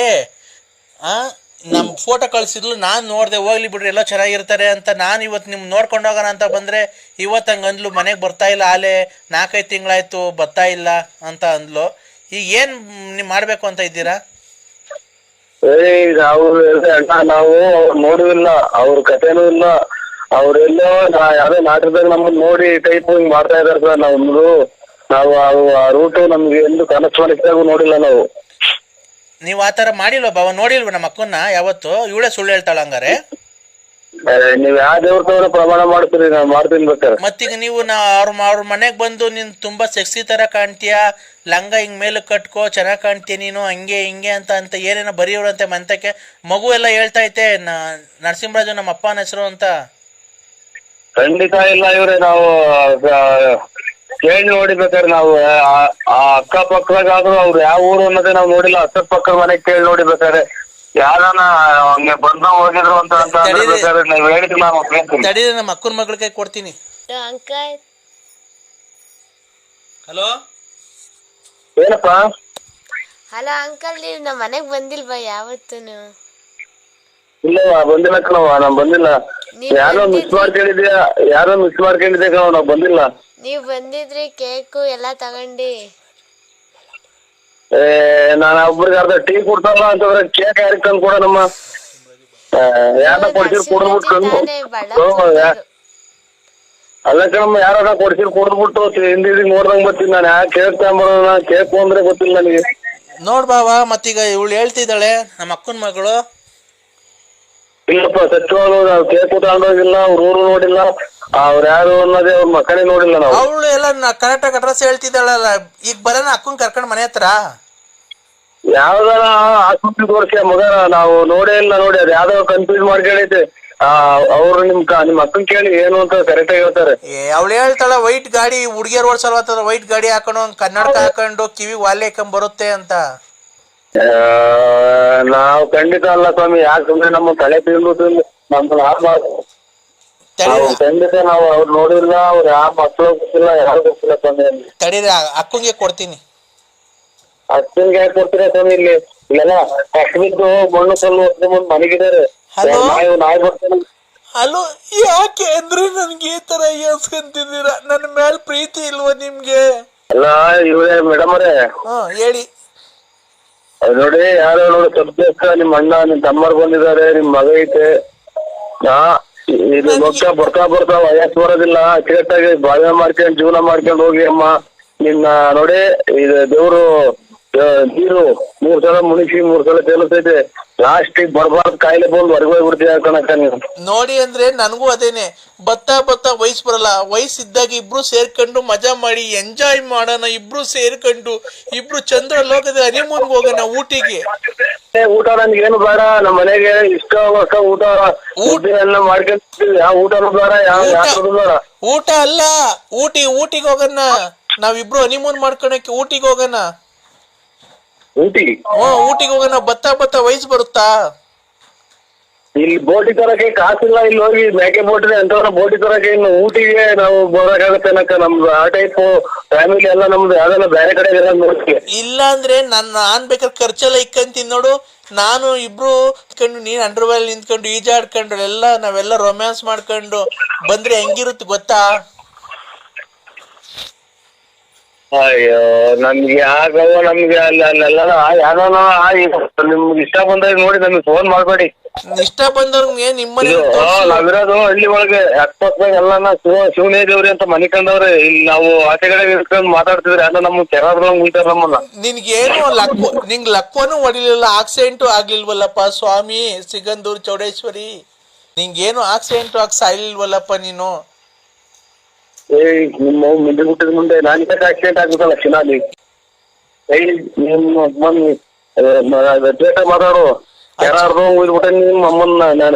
ನಮ್ ಫೋಟೋ ಕಳ್ಸಿದ್ಲು, ನಾನ್ ನೋಡ್ದೆ. ಹೋಗ್ಲಿ ಬಿಡ್ರಿ, ಎಲ್ಲ ಚೆನ್ನಾಗಿರ್ತಾರೆ ಅಂತ. ನಾನು ಇವತ್ತು ನಿಮ್ ನೋಡ್ಕೊಂಡು ಹೋಗೋಣ ಅಂತ ಬಂದ್ರೆ ಇವತ್ತು ಹಂಗ ಅಂದ್ಲು, ಮನೆಗೆ ಬರ್ತಾ ಇಲ್ಲ, ಆಲೆ 4-5 ತಿಂಗಳಾಯ್ತು ಬರ್ತಾ ಇಲ್ಲ ಅಂತ ಅಂದ್ಲು. ಈಗ ಏನ್ ನೀವ್ ಮಾಡ್ಬೇಕು ಅಂತ ಇದ್ದೀರಾ? ನಾವು ನೋಡುವಿಲ್ಲ, ಅವ್ರ ಕಥೆನೂ ಇಲ್ಲ. ಅವ್ರೆಲ್ಲೋ ಯಾವ್ದೋ ನಾಟಕದಾಗ ನಮ್ಮನ್ನ ನೋಡಿ ಟೈಪ್ ಹಿಂಗ್ ಮಾಡ್ತಾ ಇದಾರೆ ಸರ್. ನಾವು ಆ ರೂಟು ನಮ್ಗೆ ಎಂದು ಕನಸು ಮನಸ್ಸಾಗೂ ನೋಡಿಲ್ಲ ನಾವು. ನೀವ್ ಆತರ ಮಾಡಿಲ್ವ ಬಾವ? ನೋಡಿಲ್ವ ನಮ್ಮ ಅಕ್ಕನ್ನ ಯಾವತ್ತು? ಇವಳೇ ಸುಳ್ಳು ಹೇಳ್ತಾಳ ಹಂಗಾರೆ? ನೀವ್ ಯಾವ ದೇವ್ರ ತವರ ಪ್ರಮಾಣ ಮಾಡ್ತೀರಿ? ನಾವ್ ಮಾಡ್ತೀನಿ ಬೇಕಾರೆ. ಮತ್ತೀಗ ನೀವು ಅವ್ರ ಮನೆಗ್ ಬಂದು ನೀನ್ ತುಂಬಾ ಸೆಕ್ಸಿ ತರ ಕಾಣ್ತೀಯ, ಲಂಗ ಹಿಂಗ್ ಮೇಲೆ ಕಟ್ಕೋ, ಚೆನ್ನಾಗ್ ಕಾಣ್ತೀಯ ನೀನು, ಹಂಗೆ ಹಿಂಗೆ ಅಂತ ಏನೇನೋ ಬರೆಯೋರಂತೆ ಮಂತಕ್ಕೆ. ಮಗು ಎಲ್ಲ ಹೇಳ್ತಾ ಐತೆ ನರಸಿಂಹರಾಜು ನಮ್ಮ ಅಪ್ಪನ ಹೆಸರು ಅಂತ. ಖಂಡಿತ ಇಲ್ಲ ಇವ್ರೆ. ನಾವು ಕೇಳಿ ನೋಡಿಬೇಕಾದ್ರೆ ನಾವು ಆ ಅಕ್ಕಪಕ್ಕದಾಗಾದ್ರೂ ಅವ್ರು ಯಾವ ಊರು ಅನ್ನೋದೇ ನಾವು ನೋಡಿಲ್ಲ. ಅಕ್ಕಪಕ್ಕದ ಮನೆಗ್ ಕೇಳಿ ನೋಡಿಬೇಕಾದ್ರೆ ಯಾರನ್ನ ಹಂಗೆ ಬಂದ ಹೋಗಿದ್ರು ಅಂತ ಬೇಕಾದ್ರೆ ನೀವ್ ಹೇಳಿದ್ರು ನಾನು ತಡೀರಿ, ನಮ್ಮ ಅಕ್ಕನ ಮಗಳ ಕೈ ಕೊಡ್ತೀನಿ. ಹಲೋ ಏನಪ್ಪ? ಹಲೋ ಅಂಕಲ್, ನೀವು ನಮ್ಮ ಮನೆಗ್ ಬಂದಿಲ್ವಾ ಯಾವತ್ತು? ಇಲ್ಲವಾ ಬಂದಿಲ್ಲ ಕಣವ, ನಾವ್ ಬಂದಿಲ್ಲ. ಯಾರೋ ಮಿಸ್ ಮಾಡ್ಕೊಂಡಿದ್ಯಾ ಕಣವ, ನಾವ್ ಬಂದಿಲ್ಲ. ನೀವ್ ಬಂದಿದ್ರಿ, ಕೇಕು ಎಲ್ಲಾ ತಗೊಂಡಿ. ನಾನು ಒಬ್ರಿಗೆ ಅರ್ಧ ಟೀ ಕೊಡ್ತಾರಲ್ಲ ಅಂತಂದ್ರೆ ಕೇಕ್ ಯಾರಿಗೆ ತಂದು ಕೊಡ ನಮ್ಮ ಯಾರನ್ನ ಕೊಡ್ಸಿರ್ ಕುಡಿದ್ಬಿಟ್ಟು ಅಲ್ಲ ಕಣಮ್ಮ, ಯಾರನ್ನ ಕೊಡ್ಸಿರ್ ಕುಡಿದ್ಬಿಟ್ಟು ಹಿಂದಿಗೆ ನೋಡ್ದಂಗ್ ಬರ್ತೀನಿ ನಾನು. ಯಾಕೆ ಕೇಕ್ ತಗೊಂಬರೋಣ? ಕೇಕು ಅಂದ್ರೆ ಗೊತ್ತಿಲ್ಲ ನನಗೆ. ನೋಡ್ ಬಾವ, ಮತ್ತೀಗ ಇವಳು ಹೇಳ್ತಿದ್ದಾಳೆ ನಮ್ಮ ಅಕ್ಕನ ಮಗಳು. ಇಲ್ಲಪ್ಪ ಸತ್ಯವಾಗ್ಲೂ ನಾವು ಕೇಕು ತಗೊಂಡೋಗಿಲ್ಲ, ಅವ್ರ ಊರು ನೋಡಿಲ್ಲ, ಅವ್ರ ಯಾರು ಅನ್ನೋದೇ ಅವ್ರ ಮಕ್ಕಳೇ ನೋಡಿಲ್ಲ ನಾವು. ಅವಳು ಎಲ್ಲ ಕರೆಕ್ಟಾಗಿ ಅಡ್ರೆಸ್ ಹೇಳ್ತಿದ್ದಾಳಲ್ಲ. ಈಗ ಬರೋಣ ಅಕ್ಕನ್ ಕರ್ಕೊಂಡ್ ಮನೆ ಹತ್ರ. ಯಾವ್ದಾರ ಆಸ್ಪತ್ರೆ ತೋರಿಸಿ ಮಗ, ನಾವು ನೋಡೇ ಇಲ್ಲ. ನೋಡಿ ಅದ್ ಯಾವ್ದೋ ಕನ್ಫ್ಯೂಸ್ ಮಾಡ್ಕೊಂಡೈತೆ. ಅವ್ರು ನಿಮ್ ಅಕ್ಕನ್ ಕೇಳಿ ಏನು ಅಂತ ಕರೆಕ್ಟ್ ಆಗಿ ಹೇಳ್ತಾರೆ. ಅವಳು ಹೇಳ್ತಾಳ ವೈಟ್ ಗಾಡಿ ಹುಡುಗಿಯರ್ ಓಡ್ಸಲ್ವ, ವೈಟ್ ಗಾಡಿ ಹಾಕೊಂಡು ಕನ್ನಡಕ ಹಾಕೊಂಡು ಕಿವಿ ವಾಲೆ ಹಾಕೊಂಡ್ ಬರುತ್ತೆ ಅಂತ. ನಾವ್ ಖಂಡಿತ ಅಲ್ಲ ಸ್ವಾಮಿ. ಯಾಕೆ ಸುಮ್ನೆ ನಮ್ಮ ತಲೆ ತಿಂದು ನಮ್ಗೆ ಖಂಡಿತ ನಾವು ಅವ್ರು ನೋಡಿಲ್ಲ. ಅವ್ರು ಯಾವ ಮಕ್ಳು ಗೊತ್ತಿಲ್ಲ, ಯಾರು ಗೊತ್ತಿಲ್ಲ ಸ್ವಾಮಿ. ತಡೀರಿ, ಅಕ್ಕಂಗೆ ಕೊಡ್ತೀನಿ. ಅಕ್ಕಂಗೆ ಯಾಕೆ ಕೊಡ್ತೀರಾ ಸ್ವಾಮಿ? ಇಲ್ಲೆಲ್ಲ ಕಷ್ಟ ಬಿದ್ದು ಮಣ್ಣು ಕಲ್ಲು ಮುಂದ್ ಮನೆಗಿದ್ದಾರೆ. ನಾಯಿ ಬರ್ತೇನೆ. ಅಲೋ, ಯಾಕೆ ಅಂದ್ರೆ ನನ್ಗೆ ಈ ತರ ಏಸ್ಕೊಂತಿದ್ದೀರ? ನನ್ನ ಮೇಲೆ ಪ್ರೀತಿ ಇಲ್ವಾ ನಿಮ್ಗೆ? ಅಲ್ಲ ಇವ್ರೆ ಮೇಡಮ್ ಅವರೇ, ಹೇಳಿ. ನೋಡಿ ಯಾರೋ ನೋಡಿ ಸ್ವಲ್ಪ ನಿಮ್ ಅಣ್ಣ ನಿಮ್ ತಮ್ಮರ್ ಬಂದಿದ್ದಾರೆ, ನಿಮ್ ಮಗ ಐತೆ. ಇದು ಬರ್ತಾ ವಯಸ್ಸು ಬರೋದಿಲ್ಲ. ಅಚ್ಚುಕಟ್ಟಾಗಿ ಬಾಳ್ವೆ ಮಾಡ್ಕೊಂಡು ಜೀವನ ಮಾಡ್ಕೊಂಡು ಹೋಗಿ ಅಮ್ಮ. ನಿನ್ನ ನೋಡಿ ಇದು ದೇವ್ರು ನೀರು 3 ಸಲ ಮುಣಿಸಿ 3 ಸಲ ತೇಲಿಸೈತೆ. ಲಾಸ್ಟ್ ಬರ್ಬಾರ್ದು ಕಾಯಿಲೆ ಬಂದು ಹೊರಗೆ ಹೋಗ್ಬಿಡ್ತೀವಿ ಕಣಕ್ಕ ನೀವು. ನೋಡಿ ಅಂದ್ರೆ ನನಗೂ ಅದೇನೆ. ಬತ್ತಾ ವಯಸ್ಸು ಬರಲ್ಲ. ವಯಸ್ಸಿದ್ದಾಗ ಇಬ್ರು ಸೇರ್ಕೊಂಡು ಮಜಾ ಮಾಡಿ ಎಂಜಾಯ್ ಮಾಡೋಣ. ಇಬ್ರು ಸೇರ್ಕೊಂಡು ಇಬ್ರು ಚಂದ್ರ ಲೋಕದ ಹನಿಮೂನ್ಗೆ ಹೋಗೋಣ ಊಟಿಗೆ. ಊಟ ನನ್ಗೆ ಏನು ಬೇಡ, ನಮ್ಮ ಮನೆಗೆ ಇಷ್ಟ ಊಟ ಎಲ್ಲ ಮಾಡ್ಕೊಂತೀವಿ. ಯಾವ ಊಟನೂ ಬೇಡ, ಯಾವ ಬೇಡ. ಊಟ ಅಲ್ಲ, ಊಟಿಗೆ ಹೋಗೋಣ. ನಾವಿಬ್ರು ಹನಿಮೂನ್ ಮಾಡ್ಕೊಳಕ್ಕೆ ಊಟಿಗೆ ಹೋಗೋಣ. ಊಟಿಗೆ ಹೋಗೋಣ. ಬತ್ತಾ ವಯಸ್ಸು ಬರುತ್ತಾ? ಇಲ್ಲಿ ಬೋಟಿ ತರಕ್ಕೆ ಕಾಸಿಲ್ಲ. ಇಲ್ಲಿ ಹೋಗಿ ಮೇಕೆ ಬೋಟಿ ಅಂತವ್ರ ಬೋಟಿ ತರಕ್ಕೆ ಇನ್ನು ಊಟಿಗೆ ನಾವು ಬರೋಕಾಗತ್ತೆ ಅನ್ನಕ. ನಮ್ದು ಆ ಟೈಪ್ ಫ್ಯಾಮಿಲಿ ಎಲ್ಲ ನಮ್ದು ಯಾವ್ದೆಲ್ಲ ಬೇರೆ ಕಡೆ ಎಲ್ಲ ನೋಡ್ತೀವಿ. ಇಲ್ಲ ಅಂದ್ರೆ ನಾನ್ ಬೇಕಾದ್ರೆ ಖರ್ಚೆಲ್ಲ ಇಕ್ಕಂತೀನಿ ನೋಡು. ನಾನು ಇಬ್ರು ನೀನ್ ಅಂಡರ್ವೇಲ್ ನಿಂತ್ಕೊಂಡು ಈಜಾಡ್ಕೊಂಡು ನಾವೆಲ್ಲ ರೊಮ್ಯಾನ್ಸ್ ಮಾಡ್ಕೊಂಡು ಬಂದ್ರೆ ಹೆಂಗಿರುತ್ತೆ ಗೊತ್ತಾ? ಅಯ್ಯೋ ನಮ್ಗೆ ಯಾಕವ, ನಮ್ಗೆ ಅಲ್ಲೆಲ್ಲ ಯಾರೋ ನಿಮ್ಗೆ ಇಷ್ಟ ಬಂದಾಗ ನೋಡಿ ನಮ್ಗೆ ಫೋನ್ ಮಾಡ್ಬೇಡಿ. ಇಷ್ಟ ಬಂದವ್ರಿಗೆ ನಿಮ್ಮನೆ ನಾವಿರೋದು ಹಳ್ಳಿ ಒಳಗೆ ಅಕ್ಕಪಕ್ಕದಾಗ ಎಲ್ಲ ಶಿವನೇ ದೇವ್ರಿ ಅಂತ ಮನೆ ಕಂಡವ್ರೆ. ಇಲ್ಲಿ ನಾವು ಆಚೆ ಕಡೆ ಇರ್ಕೊಂಡು ಮಾತಾಡ್ತಿದ್ರೆ ಅಲ್ಲ ನಮ್ಮ ಕೆರಾರ್ದಂಗ್ ಮುಗಿತಾರ ನಮ್ಮನ್ನ. ನಿನ್ಗೇನು ನಿಂಗ್ ಲಕ್ವನು ಹೊಡಿಲಿಲ್ಲ, ಆಕ್ಸಿಡೆಂಟು ಆಗ್ಲಿಲ್ವಲ್ಲಪ್ಪ ಸ್ವಾಮಿ ಸಿಗಂದೂರ್ ಚೌಡೇಶ್ವರಿ. ನಿಂಗೇನು ಆಕ್ಸಿಡೆಂಟು ಸಾಯ್ಲಿಲ್ವಲ್ಲಪ್ಪ ನೀನು. ನಿಮ್ಮ ಮುಂದೆ ಹುಟ್ಟಿದ ಮುಂದೆ ನಾನು ಆಕ್ಸಿಡೆಂಟ್ ಆಗ್ಬೇಕಲ್ಲ ಚಿನ್ನಾಲಿ. ನಿಮ್ಮ ಮಾತಾಡು. ಯಾರು ಹೋಗ್ಬಿಟ್ಟೆ ನಿಮ್ಮ ಅಮ್ಮನ್ನ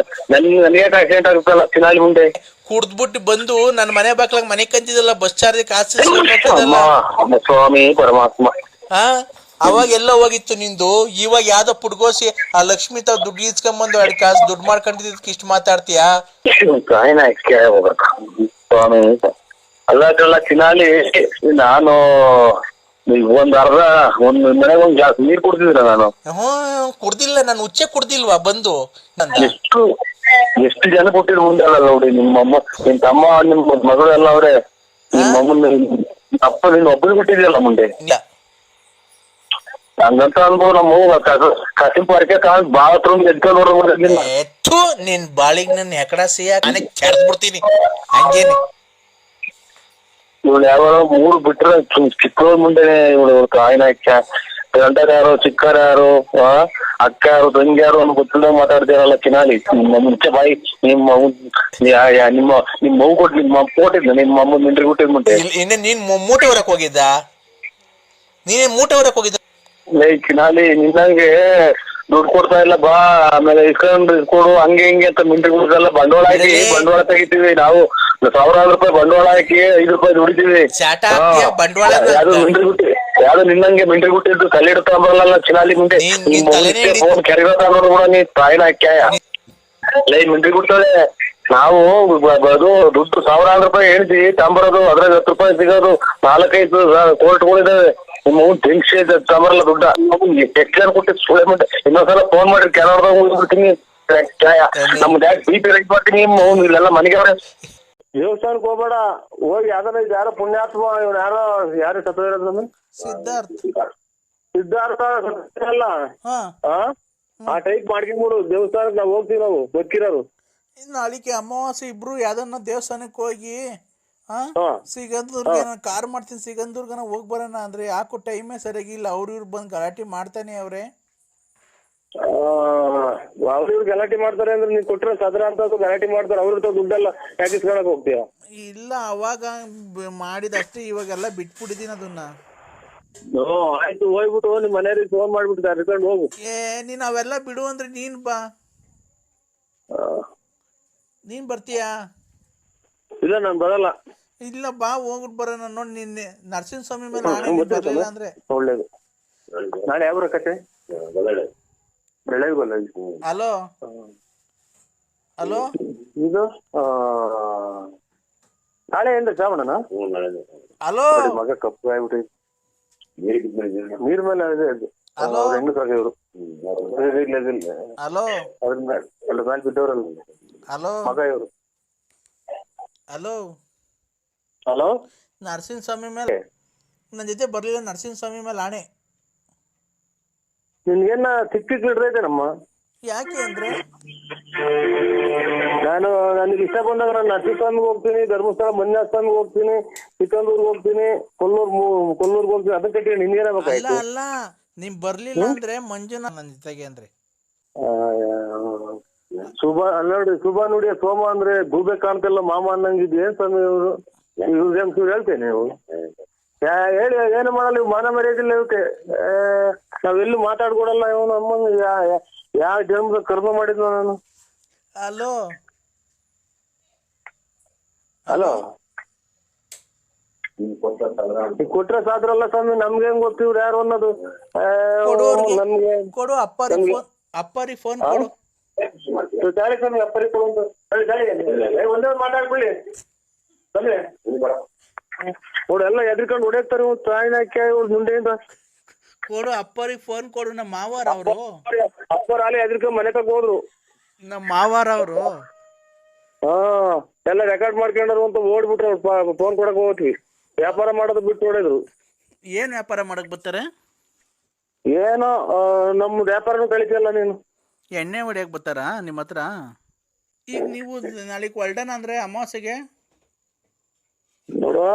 ನನಗೆ ಆಕ್ಸಿಡೆಂಟ್ ಆಗುತ್ತಲ್ಲ ಚಿನಾಲಿ ಮುಂದೆ ಕುಡ್ದ್ಬಿಟ್ಟು ಬಂದು ನನ್ನ ಮನೆ ಬಾಕ್ಲಾಗ ಮನೆ ಕಂತಿದಲ್ಲ ಬಸ್ ಚಾರ್ಜ್ ಕಾಸು ಅಮ್ಮ ಸ್ವಾಮಿ ಪರಮಾತ್ಮ. ಹಾ ಅವಾಗ ಎಲ್ಲ ಹೋಗಿತ್ತು ನಿಂದು. ಇವಾಗ ಯಾವ್ದೋ ಪುಡ್ಗೋಸಿ ಆ ಲಕ್ಷ್ಮಿ ತಾವ್ ದುಡ್ಡು ಇಸ್ಕೊಂಬಂದು 2 ಕಾಸು ದುಡ್ಡು ಮಾಡ್ಕೊಂಡಿದ್ದಕ್ಕೆ ಇಷ್ಟು ಮಾತಾಡ್ತೀಯಾ? ಕಾಯಿನ ಹೋಗ್ಬೇಕು ಸ್ವಾಮಿ. ಅಲ್ಲ ಚಿನಾಲಿ, ನಾನು ಒಂದ್ ಅರ್ಧ ಒಂದ್ ಮನೆಗೆ ಒಂದ್ ಗ್ಲಾಸ್ ನೀರ್ ಕುಡ್ತಿದ್ರ ನಾನು. ಕುಡ್ದಿಲ್ಲ, ನಾನು ಉಚ್ಚೆ ಕುಡ್ದಿಲ್ವಾ ಬಂದು? ಎಷ್ಟು ಜನ ಕೊಟ್ಟಿದ್ರು ಮುಂದೆ ಅಲ್ಲ ನೋಡಿ. ನಿಮ್ಮಮ್ಮ, ನಿಮ್ ತಮ್ಮ, ನಿಮ್ ಮಗಳು ಎಲ್ಲ ಅವ್ರೆ. ನಿಮ್ಮಮ್ಮನ ಅಪ್ಪ ನಿನ್ ಒಬ್ಬರು ಕೊಟ್ಟಿದ್ಯಲ್ಲ ಮುಂದೆ. ಹಂಗಂತ ಅನ್ಬೋದು. ನಮ್ಮ ಕಸಿಂ ಪಾರ್ಕೆ ಬಾತ್ರೂಮ್ ಎದ್ಕೊಂಡು ನೋಡ್ಬೋದು. ಎತ್ತು ನಿನ್ ಬಾಳಿಗ್ ನನ್ ಎಕಡ ಸಿಯಾಕ ಕೆಡ್ದ್ ಬಿಡ್ತೀನಿ ಹಂಗೇನಿ. ಇವಳು ಯಾವ 3 ಬಿಟ್ರೆ ಚಿಕ್ಕವ್ರ ಮುಂದೆನೆ ಇವಳು ಕಾಯಿನ ಗಂಡರ ಯಾರು, ಚಿಕ್ಕರ ಯಾರು, ಅಕ್ಕ ಯಾರು, ತಂಗಿ ಯಾರು ಅನ್ನೋ ಗೊತ್ತಿಲ್ಲ ಮಾತಾಡ್ತೀರಲ್ಲ ಚಿನಾಲಿ. ನಿಮ್ಮ ಮುಂಚೆ ಬಾಯಿ ನಿಮ್ಮ ಮಗು ಕೊಟ್ಟು ನಿಮ್ಮ ಕೊಟ್ಟಿದ್ನ ನಿಮ್ಮ ಅಮ್ಮ ಮಿಂಡ್ರಿ ಕೊಟ್ಟಿದ್ ಮುಂದೆ. ಇನ್ನೇ ನೀನ್ ಮೂಟೆ ಹೊರಕ್ ಹೋಗಿದ್ದ? ನೀನೇ ಮೂಟೆ ಹೊರಕ್ ಹೋಗಿದ್ದ? ಚಿನಾಲಿ ನಿನ್ನಂಗೆ ದುಡ್ಡು ಕೊಡ್ತಾ ಇಲ್ಲ ಬಾ, ಆಮೇಲೆ ಇಸ್ಕೊಡು ಹಂಗೆ ಹಿಂಗೆ ಅಂತ ಮಿಂಟ್ರಿ ಕೊಡ್ತಲ್ಲ. ಬಂಡವಾಳ ಹಾಕಿ ಬಂಡವಾಳ ತೆಗಿತೀವಿ ನಾವು. 1000 ರೂಪಾಯಿ ಬಂಡವಾಳ ಹಾಕಿ 5 ರೂಪಾಯಿ ದುಡಿತೀವಿ. ಯಾವ್ದು ಮಿಂಟ್ರಿ ಗುಟ್ಟಿ, ಯಾವ್ದು ನಿನ್ನಂಗೆ ಮಿಂಟ್ರಿ ಗುಟ್ಟಿದ್ದು ಕಲ್ಲಿಡ ತಗೊಂಬರಲ್ಲ ಚಿನಾಲಿ ಮುಂದೆ. ಫೋನ್ ಕೆರೆಗ ತಗೊಂಡ್ರು ಕೂಡ ನೀ ತಾಯಿನ ಹಾಕ್ಯಾಯ ಲೈ ಮಿಂಟ್ರಿ ಗುಡ್ತದೆ. ನಾವು ಅದು ದುಡ್ಡು 1000 ರೂಪಾಯಿ ಹೇಳ್ತಿ ತಗೊಂಬರೋದು, ಅದ್ರಾಗ 10 ರೂಪಾಯಿ ಸಿಗೋದು. 4-5 ಕೋರ್ಟ್ಗಳಿದಾವೆ. ನಿಮ್ಮ ತೆಂಗ್ಸಿ ತಗೊಂಬರಲ್ಲ ದುಡ್ಡ. ಎಷ್ಟು ಜನ ಕೊಟ್ಟಿದ್ದು ಸುಳೆ ಮುಂದೆ. ಇನ್ನೊಂದ್ಸಲ ಫೋನ್ ಮಾಡಿ ಕೆನಡಾದಾಗ ಹೋಗ್ಬಿಡ್ತೀನಿ. ನಮ್ದು ಯಾಕೆ BP ರೈಟ್ ಮಾಡ್ತೀನಿ. ಇಲ್ಲೆಲ್ಲ ಮನೆಗೆ ಅವ್ರೆ. ದೇವಸ್ಥಾನಕ್ಕೆ ಹೋಗ್ಬೇಡ, ಹೋಗಿ ಯಾರೋ ಪುಣ್ಯಾತ್ಮ ಇವ್ನು ಯಾರು ಸತ್ತ ಇರೋದು ಸಿದ್ಧಾರ್ಥ ಅಲ್ಲ ಆ ಟೈಪ್ ಮಾಡ್ಕೊಂಡ್ಬಿಡು. ದೇವಸ್ಥಾನಕ್ಕೆ ನಾವು ಹೋಗ್ತೀವಿ, ನಾವು ಬದುಕಿರೋರು. ನಾಳಿಕೆ ಅಮಾವಾಸ್ಯೆ ಇಬ್ರು ಯಾವ್ದನ್ನ ದೇವಸ್ಥಾನಕ್ಕೆ ಹೋಗಿ ಸಿಗಂದೂರ್ಗೆ ಕಾರ್ ಮಾಡ್ತೀನಿ, ಸಿಗಂದೂರ್ಗನ ಹೋಗ್ ಬರೋಣ ಅಂದ್ರೆ ಯಾಕೋ ಟೈಮೇ ಸರಿಯಾಗಿಲ್ಲ. ಇವ್ರು ಬಂದು ಗಲಾಟೆ ಮಾಡ್ತಾನೆ ಅವ್ರೆ. ಅವ್ರು ಗಲಾಟೆ ಮಾಡ್ತಾರೆ ಅಂದ್ರೆ ನೀನ್ ಕೊಟ್ರೆ ಸದರ ಅಂತ ಗಲಾಟೆ ಮಾಡ್ತಾರೆ. ಅವ್ರ ದುಡ್ಡೆಲ್ಲ ಯಾಕೆ ಇಸ್ಕೊಳಕ್ ಹೋಗ್ತೀಯ? ಇಲ್ಲ, ಅವಾಗ ಮಾಡಿದಷ್ಟೇ, ಇವಾಗೆಲ್ಲ ಬಿಟ್ಬಿಟ್ಟಿದೀನಿ ಅದನ್ನ. ಆಯ್ತು, ಹೋಗ್ಬಿಟ್ಟು ನಿಮ್ ಮನೆಯವ್ರಿಗೆ ಫೋನ್ ಮಾಡ್ಬಿಟ್ಟು ಕರ್ಕೊಂಡು ಹೋಗು. ನೀನ್ ಅವೆಲ್ಲ ಬಿಡು ಅಂದ್ರೆ ನೀನ್ ಬಾ. ನೀನ್ ಬರ್ತೀಯಾ? ಇಲ್ಲ, ನಾನ್ ಬರಲ್ಲ. ಇಲ್ಲ ಬಾ, ಹೋಗ್ಬಿಟ್ಟು ಬರೋಣ. ನೋಡಿ ನಿನ್ನೆ ನರಸಿಂಹಸ್ವಾಮಿ ಮೇಲೆ ಬರ್ಲಿಲ್ಲ ಅಂದ್ರೆ ಒಳ್ಳೇದು. ನಾಳೆ ಯಾವ ಕತೆ ಬೆಳಗ್ಗೆ ಬಲ್ಲ. ಹಲೋ ಹಲೋ, ಇದು ನಾಳೆ ಏನ್ರ ಶ್ರಾವಣನ? ಹಲೋ, ಮಗ ಕಪ್ಪು ಆಗ್ಬಿಟ್ಟು ನೀರ್ ಮೇಲೆ ಹೆಣ್ಣು ಸಾಕಿದ್ರು. ಹಲೋ ಅದ್ರ ಮೇಲೆ ಬಿದ್ದವ್ರಲ್ಲ. ಹಲೋ ಮಗ ಇವರು. ಹಲೋ ಹಲೋ, ನರಸಿಂಹಸ್ವಾಮಿ ಮೇಲೆ ನನ್ನ ಜೊತೆ ಬರ್ಲಿಲ್ಲ. ನರಸಿಂಹಸ್ವಾಮಿ ಮೇಲೆ ಆಣೆ. ನಿನ್ಗೇನ ಹಿಡ್ದೈತೇನಮ್ಮ? ಯಾಕೆ ಅಂದ್ರೆ ನನಗೆ ಇಷ್ಟ ಬಂದಾಗ ನಾನು ನರಸಿಂಹಸ್ವಾಮಿಗೆ ಹೋಗ್ತೀನಿ, ಧರ್ಮಸ್ಥಳ ಮಂಜುನಾಥಸ್ವಾಮಿಗೆ ಹೋಗ್ತೀನಿ, ಚಿಕ್ಕಂದೂರ್ಗೆ ಹೋಗ್ತೀನಿ, ಕೊಲ್ಲೂರ್ಗೆ ಹೋಗ್ತೀನಿ. ಅದಕ್ಕೆ ಕಟ್ಟಿ ನಿನ್ಗೇನಾಗಬೇಕಾಯ್ತು? ಅಲ್ಲ, ನೀವ್ ಬರ್ಲಿಲ್ಲ ಅಂದ್ರೆ ಮಂಜುನಾಥ ನನ್ನ ಜೊತೆಗೆ ಅಂದ್ರೆ ನೋಡಿ ಶುಭ ನುಡಿಯ ಸೋಮ ಅಂದ್ರೆ ಗೂಬೆ ಕಾಣ್ತಿಲ್ಲ ಮಾಮ ಅನ್ನಂಗಿದ್. ಏನ್ ಸ್ವಾಮಿ ಇವ್ರು ಹೇಳ್ತೇನೆ ನೀವು ಹೇಳಿ ಏನು ಮಾಡಲ್ಲ. ಇವ್ ಮಾನ ಮರ್ಯಾದಿಲ್ಲ ಇವಕ್ಕೆ. ನಾವೆಲ್ಲೂ ಮಾತಾಡ್ಕೊಡಲ್ಲ. ಇವನು ಅಮ್ಮಂಗ ಯಾವ ಜನ್ಮದ ಕರ್ಮ ಮಾಡಿದ್ನ ನಾನು. ಹಲೋ ಹಲೋ, ಕೊಟ್ರೆ ಸಾದ್ರಲ್ಲ ಸ್ವಾಮಿ, ನಮ್ಗೆ ಹೆಂಗ್ ಗೊತ್ತಿವ್ರು ಯಾರು ಅನ್ನೋದು. ನಮ್ಗೆ ಕೊಡು, ಅಪ್ಪರಿ ಫೋನ್ ಕೊಡು. ಚಾಳಿ ಸ್ವಾಮಿ, ಅಪ್ಪರಿ ಕೊಡು. ಒಂದೇ ಮಾತಾಡ್ಕೊಳ್ಳಿ ನೋಡಿ. ಎಲ್ಲ ಎದ್ರಿಕೊಂಡು ಹೊಡೆಯಕ್ತಾರೆ ತಾಯಿನಾಕ್ಯ ಇವ್ರು ಮುಂದೆಯಿಂದ. ಕೊಡು, ಅಪ್ಪರಿಗೆ ಫೋನ್ ಕೊಡು. ನಮ್ಮ ಮಾವಾರ ಅವರು. ಅಪ್ಪರ ಅಲ್ಲೇ ಎದ್ರಿಕೊಂಡು ಮನೆ ತಗ ಹೋದ್ರು. ನಮ್ಮ ಮಾವಾರ ಅವರು ಎಲ್ಲ ರೆಕಾರ್ಡ್ ಮಾಡ್ಕೊಂಡ್ರು ಅಂತ ಓಡ್ಬಿಟ್ರು. ಫೋನ್ ಕೊಡಕ್ ಹೋಗ್ತೀವಿ. ವ್ಯಾಪಾರ ಮಾಡೋದು ಬಿಟ್ಟು ಹೊಡೆದ್ರು. ಏನ್ ವ್ಯಾಪಾರ ಮಾಡಕ್ ಬರ್ತಾರೆ? ಏನೋ ನಮ್ಮ ವ್ಯಾಪಾರನು ಕಳಿತಿಯಲ್ಲ ನೀನು. ಎಣ್ಣೆ ಹೊಡಿಯಕ್ ಬರ್ತಾರ ನಿಮ್ಮ ಹತ್ರ? ಈಗ ನೀವು ನಾಳೆಗೆ ಹೊಲ್ಡನ ಅಂದ್ರೆ ಅಮಾವಾಸ್ಯೆಗೆ ನೋಡುವ,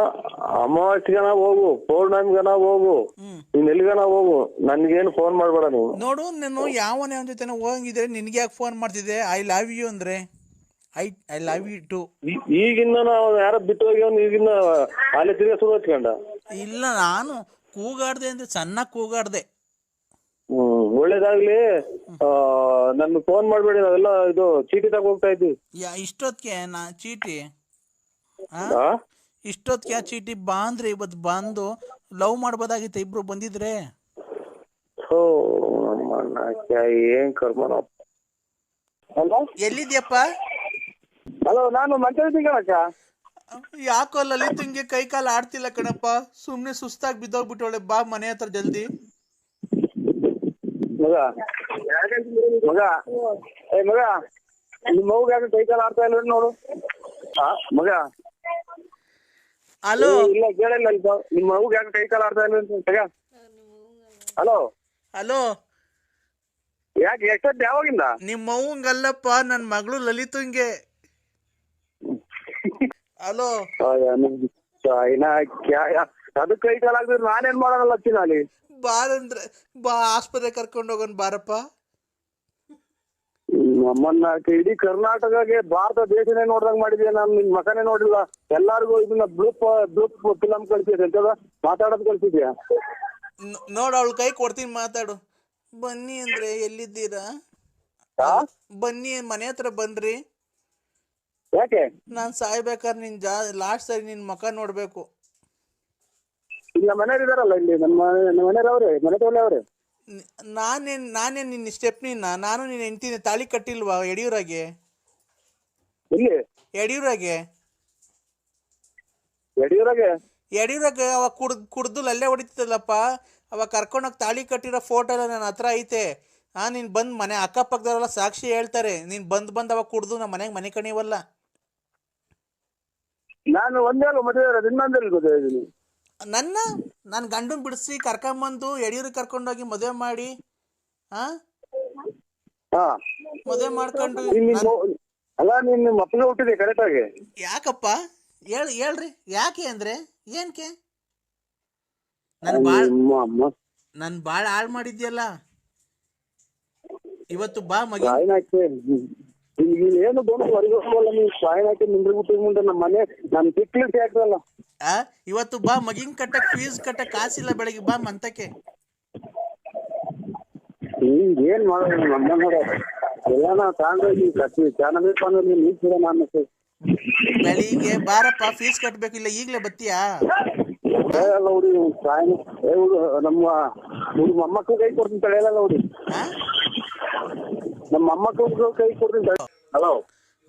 ಅಮಾವಾಸ್ಯೆಗನ ಹೋಗು, ಪೌರ್ಣಮಿಗನ ಹೋಗು, ನೀನ್ ಎಲ್ಲಿಗನ ಹೋಗು, ನನ್ಗೇನು ಫೋನ್ ಮಾಡ್ಬೇಡ ನೀವು. ನೋಡು, ನಾನು ಯಾವನೇ ಅವನ ಜೊತೆ ಹೋಗಿದ್ರೆ ನಿನ್ಗೆ ಯಾಕೆ ಫೋನ್ ಮಾಡ್ತಿದ್ದೆ? ಐ ಲವ್ ಯು ಅಂದ್ರೆ ಐ ಲವ್ ಯು ಟು. ಈಗಿನ್ನ ನಾವು ಯಾರ ಬಿಟ್ಟು ಹೋಗಿ ಈಗಿನ್ನ ಅಲ್ಲಿ ತಿರ್ಗ ಶುರು ಹಚ್ಕೊಂಡ. ಇಲ್ಲ, ನಾನು ಕೂಗಾಡ್ದೆ ಅಂದ್ರೆ ಚೆನ್ನಾಗಿ ಕೂಗಾಡ್ದೆ. ಒಳ್ಳೇದಾಗ್ಲಿ. ನನ್ ಫೋನ್ ಮಾಡ್ಬೇಡಿ, ನಾವೆಲ್ಲ ಇದು ಚೀಟಿ ತಗೋ ಹೋಗ್ತಾ ಇದ್ವಿ. ಇಷ್ಟೊತ್ತಿಗೆ ನಾ ಚೀಟಿ ಆ? ಇಷ್ಟೊತ್ತಿಗೆ ಚೀಟಿ ಬಾ ಅಂದ್ರೆ ಇವತ್ತು ಬಂದು ಲವ್ ಮಾಡ್ಬೋದಾಗಿತ್ತು ಇಬ್ರು ಬಂದಿದ್ರೆ. ಓ ಏನ್ ಕರ್ಮನ. ಹಲೋ ಎಲ್ಲಿದ್ಯಪ್ಪ? ಹಲೋ, ನಾನು ಮಂಚ ಕಣಕ್ಕ. ಯಾಕೋ ಲಲಿತಂಗೆ ಕೈ ಕಾಲು ಆಡ್ತಿಲ್ಲ ಕಣಪ್ಪ, ಸುಮ್ನೆ ಸುಸ್ತಾಗಿ ಬಿದ್ದೋಗ್ಬಿಟ್ಟವಳೆ. ಬಾ ಮನೆ ಹತ್ರ ಜಲ್ದಿ. ಮಗ ಮಗ ಮಗ, ನಿಮ್ ಮಗ ಯಾಕೆ ಕೈ ಕಾಲು ಆಡ್ತಾ ಇಲ್ಲ ನೋಡು. ಮಗ ಹಲೋ, ಇಲ್ಲ ಕೇಳಿಲ್ಲ, ನಿಮ್ ಮಗ ಯಾಕೆ ಕೈ ಕಾಲು ಆಡ್ತಾ ಇಲ್ಲ ಅಂತ. ಹಲೋ ಹಲೋ, ಯಾಕೆ ಎಷ್ಟೊತ್ತು ಯಾವಾಗಿಂದ? ನಿಮ್ಮ ಅವ್ವಂಗಲ್ಲಪ್ಪ, ನನ್ನ ಮಗಳು ಲಲಿತಂಗೆ. ಹಲೋ, ಅದು ಕೈ ಕಾಲ ಆಗ್ತಿದ್ರೆ ನಾನೇನ್ ಮಾಡೋಣ ಚಿನಾಲಿ. ಬಾರಂದ್ರೆ ಬಾ, ಆಸ್ಪತ್ರೆ ಕರ್ಕೊಂಡು ಹೋಗೋಣ ಬಾರಪ್ಪ. ನಮ್ಮನ್ನ ಇಡೀ ಕರ್ನಾಟಕಗೆ, ಭಾರತ ದೇಶನೇ ನೋಡ್ದಂಗ್ ಮಾಡಿದ್ಯಾ. ನಾನು ನಿನ್ ಮಕನೇ ನೋಡಿಲ್ಲ. ಎಲ್ಲಾರ್ಗು ಇದನ್ನ ಬ್ಲೂಪ್ ಫಿಲಂ ಕಳ್ಸಿದ್ಯ, ಎಂತದ ಮಾತಾಡೋದ್ ಕಳ್ಸಿದ್ಯಾ? ನೋಡು, ಅವಳ ಕೈ ಕೊಡ್ತೀನಿ, ಮಾತಾಡು. ಬನ್ನಿ ಅಂದ್ರೆ ಎಲ್ಲಿದ್ದೀರಾ? ಬನ್ನಿ, ಮನೆ ಹತ್ರ ಬನ್ರಿ. ಯಾಕೆ? ನಾನ್ ಸಾಯ್ಬೇಕಾದ್ರೆ ನಿನ್ ಲಾಸ್ಟ್ ಸರಿ ನಿನ್ ಮುಖ ನೋಡ್ಬೇಕು. ಇಲ್ಲ ಮನೆಯವ್ರು ಇದಾರಲ್ಲ ಇಲ್ಲಿ, ನಮ್ಮ ಮನೆಯವ್ರು ಅವ್ರೆ, ಮನೆ ತಗೊಳ್ಳಿ ಅವ್ರೆ. ನಾನೇನ್ ನಿನ್ನ ಸ್ಟೆಪ್ನಿನ? ನಾನು ನಿನ್ನ ಹೆಂಡ್ತಿನ ತಾಳಿ ಕಟ್ಟಿಲ್ವಾ ಯಡಿಯೂರಾಗೆ? ಇಲ್ಲಿ ಯಡಿಯೂರಾಗೆ ಯಡಿಯೂರಾಗೆ ಅವಾಗ ಕುಡ್ದು ಅಲ್ಲೇ ಹೊಡಿತಿದ್ದಲ್ಲಪ್ಪ. ಅವಾಗ ಕರ್ಕೊಂಡೋಗಿ ತಾಳಿ ಕಟ್ಟಿರೋ ಫೋಟೋ ಎಲ್ಲ ನನ್ನ ಹತ್ರ ಐತೆ. ನೀನು ಬಂದು ಮನೆ ಅಕ್ಕಪಕ್ಕದವರೆಲ್ಲ ಸಾಕ್ಷಿ ಹೇಳ್ತಾರೆ. ನೀನು ಬಂದು ಅವಾಗ ಕುಡ್ದು ನಮ್ಮ ಮನೆಗೆ ಮನೆ ಕಣಿವಲ್ಲ. ನಾನು ಒಂದೇ ಅಲ್ಲ ಮದುವೆ ಇರೋದು, ಇನ್ನೊಂದಲ್ಲಿ ಮದುವೆ ಇದ್ದೀನಿ. ನನ್ನ ಗಂಡನ್ ಬಿಡಿಸಿ ಕರ್ಕೊಂಬಂದು ಯಡಿಯೂರಿಗೆ ಕರ್ಕೊಂಡೋಗಿ ಮದುವೆ ಮಾಡಿ, ಮದುವೆ ಮಾಡ್ಕೊಂಡು. ಅಲ್ಲ, ನೀನ್ ನಿಮ್ಮ ಅಪ್ಪನ ಹುಟ್ಟಿದೆ ಕರೆಕ್ಟ್ ಆಗಿ. ಯಾಕಪ್ಪ ಹೇಳ್ರಿ, ಯಾಕೆ ಅಂದ್ರೆ ಏನ್ಕೆ? ನನ್ ಬಾಳ ಹಾಳು ಮಾಡಿದ್ಯಲ್ಲ. ಇವತ್ತು ಬಾ ಮಗಿ. ಏನು ಬಂದು ಹೊರಗೋಲ್ಲ, ನೀವು ಸಾಯನ್ ಹಾಕಿ ನಿಂದ್ರಿಬಿಟ್ಟು ಮುಂದೆ ನಮ್ಮ ಮನೆ ನಮ್ ತಿಕ್ಲಿಕ್ಕೆ ಹಾಕ್ರಲ್ಲ. ಇವತ್ತು ಬಾ, ಮಗಿನ್ ಕಟ್ಟಕ್ ಫೀಸ್ ಕಟ್ಟಕ್ ಕಾಸಿಲ್ಲ. ಬೆಳಗ್ಗೆ ಬಾ ಮಂತಕ್ಕೆ. ಏನ್ ಮಾಡೋದು ನಮ್ಮ ನೋಡ, ಎಲ್ಲ ತಗೊಂಡೋಗಿ ಚೆನ್ನಾಗಿ ನೀಡ್ತೀರ. ನಾನು ಬೆಳಿಗ್ಗೆ ಬಾರಪ್ಪ, ಫೀಸ್ ಕಟ್ಬೇಕು. ಇಲ್ಲ ಈಗ್ಲೇ ಬತ್ತೀಯಾ? ಹೇಳಲ್ಲ ಹುಡಿ, ಸಾಯನ್ ನಮ್ಮ ಮೊಮ್ಮಕ್ಕಳು ಕೈ ಕೊಡ್ತೀನಿ ತಳೆ. ಹೇಳಲ್ಲ ಹುಡಿ, ನಮ್ಮ ಮೊಮ್ಮಕ್ಕಳು ಕೈ ಕೊಡ್ತೀನಿ. Hello,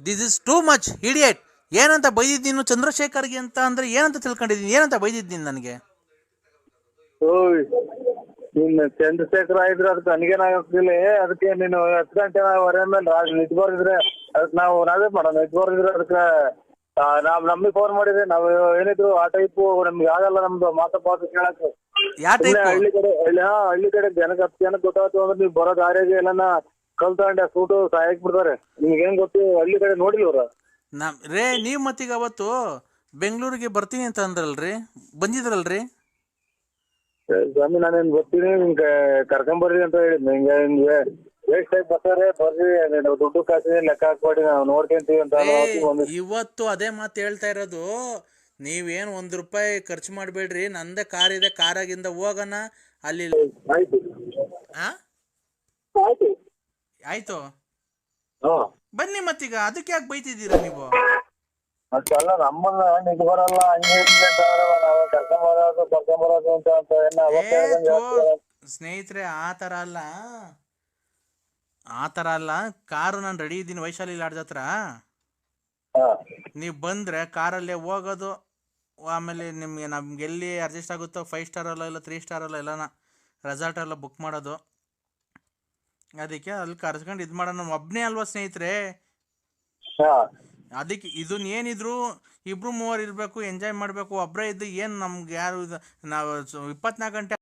this is too much idiot. ಏನಂತ ಬೈದಿದ್ದೀನಿ ಚಂದ್ರಶೇಖರ್ಗೆ ಅಂತ ಅಂದ್ರೆ ಏನಂತ ತಿಳ್ಕೊಂಡಿದ್ದೀನಿ? ಏನಂತ ಬೈದಿದ್ದೀನಿ ನನಗೆ? ಓಯ್, ನೀನ್ ಚಂದ್ರಶೇಖರ ಇದ್ರೆ ಅದಕ್ಕೆ ನನಗೇನಾಗ್ತಿಲ್ಲ. ಅದಕ್ಕೆ ನೀನು 10 ಗಂಟೆವರೆ ಮೇಲೆ ನಿಜ ಬರ್ದಿದ್ರೆ ಅದಕ್ಕೆ ನಾವೇ ಮಾಡೋಣ. ನಿಜ ಬರ್ದಿದ್ರೆ ಅದಕ್ಕೆ ನಮಗೆ ಫೋನ್ ಮಾಡಿದ್ರೆ ನಾವು ಏನಿದ್ರು ಆ ಟೈಪು ನಮ್ಗೆ ಆಗಲ್ಲ. ನಮ್ದು ಮಾತು ಕೇಳಕ್ಕೆ ಹಳ್ಳಿ ಕಡೆ ಜನಕ್ಕೆ ಗೊತ್ತಾಯ್ತು ಅಂದ್ರೆ ನೀವು ಬರೋ ದಾರಿಗೆ ಎಲ್ಲ ಕಲ್ತಂಡೆ ಸೂಟು ಸಾಯಕ್ ಬಿಡ್ತಾರೆ. ನಿಮ್ಗೆ ಏನ್ ಗೊತ್ತು, ಹಳ್ಳಿ ಕಡೆ ನೋಡಿಲ್ವ್ರ ರೇ. ನೀವ್ ಮತ್ತೀಗ ಅವತ್ತು ಬೆಂಗಳೂರಿಗೆ ಬರ್ತೀನಿ ಅಂತ ಅಂದ್ರಲ್ರಿ, ಬಂದಿದ್ರಲ್ರಿ? ಸ್ವಾಮಿ, ನಾನೇನ್ ಬರ್ತೀನಿ, ನಿಮ್ಗೆ ಕರ್ಕೊಂಬರ್ರಿ ಅಂತ ಹೇಳಿದ್. ನಿಮ್ಗೆ ವೇಸ್ಟ್ ಟೈಪ್ ಬರ್ತಾರೆ, ಬರ್ರಿ, ದುಡ್ಡು ಕಾಸಿನ ಲೆಕ್ಕ ಹಾಕ್ಬೇಡಿ, ನಾವು ನೋಡ್ಕೊಂತೀವಿ ಅಂತ. ಇವತ್ತು ಅದೇ ಮಾತು ಹೇಳ್ತಾ ಇರೋದು. ನೀವೇನು ₹1 ಖರ್ಚು ಮಾಡಬೇಡ್ರಿ, ನಂದೇ ಕಾರ್ ಇದೆ, ಕಾರಾಗಿಂದ ಹೋಗೋಣ ಅಲ್ಲಿ. ಆಯ್ತು ಆಯ್ತು, ಬನ್ನಿ. ಮತ್ತೀಗ ಅದಕ್ಕೆ ಯಾಕೆ ಬೈತಿದ್ದೀರಾ ನೀವು? ಅಷ್ಟಲ್ಲ, ನಮ್ಮನ್ನ ನಿಜ ಬರಲ್ಲ ಹಂಗೆ ನಾವೇ ಕರ್ಕೊಂಬರೋದು ಅಂತ. ಸ್ನೇಹಿತರೆ, ಆ ಥರ ಅಲ್ಲ. ಕಾರು ನಾನು ರೆಡಿ ಇದ್ದೀನಿ ವೈಶಾಲಿ ಲಾಡ್ಜ್ ಹತ್ರ. ನೀವು ಬಂದರೆ ಕಾರಲ್ಲೇ ಹೋಗೋದು. ಆಮೇಲೆ ನಮ್ಗೆ ಎಲ್ಲಿ ಅಡ್ಜಸ್ಟ್ ಆಗುತ್ತೋ 5 ಸ್ಟಾರ್ ಅಲ್ಲ, ಇಲ್ಲ 3 ಸ್ಟಾರ್ ಅಲ್ಲ, ಎಲ್ಲನ ರೆಸಾರ್ಟ್ ಎಲ್ಲ ಬುಕ್ ಮಾಡೋದು. ಅದಕ್ಕೆ ಅಲ್ಲಿ ಕರ್ಸ್ಕೊಂಡು ಇದು ಮಾಡೋಣ. ಒಬ್ಬನೇ ಅಲ್ವಾ ಸ್ನೇಹಿತರೆ? ಅದಕ್ಕೆ ಇದನ್ನ ಏನಿದ್ರು 2-3 ಇರಬೇಕು, ಎಂಜಾಯ್ ಮಾಡಬೇಕು. ಒಬ್ಬರೇ ಇದ್ದು ಏನು ನಮ್ಗೆ ಯಾರು ನಾವು 24 ಗಂಟೆ